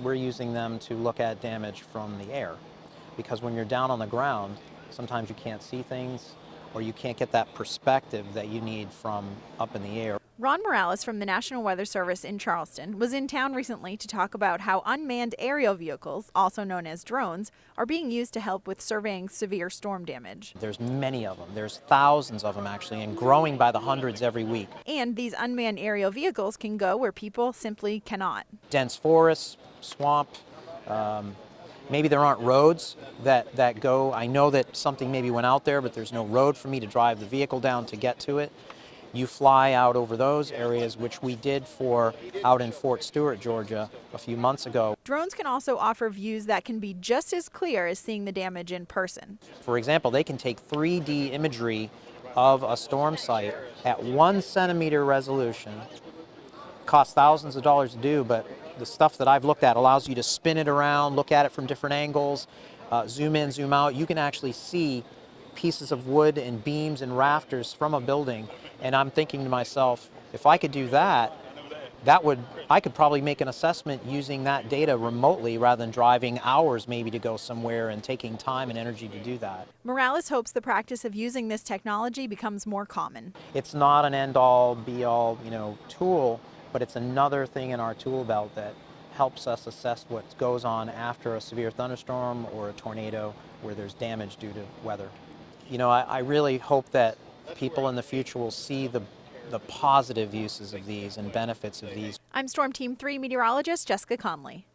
We're using them to look at damage from the air, because when you're down on the ground, sometimes you can't see things or you can't get that perspective that you need from up in the air. Ron Morales from the National Weather Service in Charleston was in town recently to talk about how unmanned aerial vehicles, also known as drones, are being used to help with surveying severe storm damage. There's many of them. There's thousands of them actually, and growing by the hundreds every week. And these unmanned aerial vehicles can go where people simply cannot. Dense forests, swamp, maybe there aren't roads that go. I know that something maybe went out there, but there's no road for me to drive the vehicle down to get to it. You fly out over those areas, which we did out in Fort Stewart, Georgia, a few months ago. Drones can also offer views that can be just as clear as seeing the damage in person. For example, they can take 3D imagery of a storm site at 1 centimeter resolution. Costs thousands of dollars to do, but the stuff that I've looked at allows you to spin it around, look at it from different angles, zoom in, zoom out. You can actually see pieces of wood and beams and rafters from a building. And I'm thinking to myself, if I could do that, I could probably make an assessment using that data remotely rather than driving hours maybe to go somewhere and taking time and energy to do that. Morales hopes the practice of using this technology becomes more common. It's not an end-all, be-all, tool, but it's another thing in our tool belt that helps us assess what goes on after a severe thunderstorm or a tornado where there's damage due to weather. I really hope that people in the future will see the positive uses of these and benefits of these. I'm Storm Team 3 meteorologist Jessica Conley.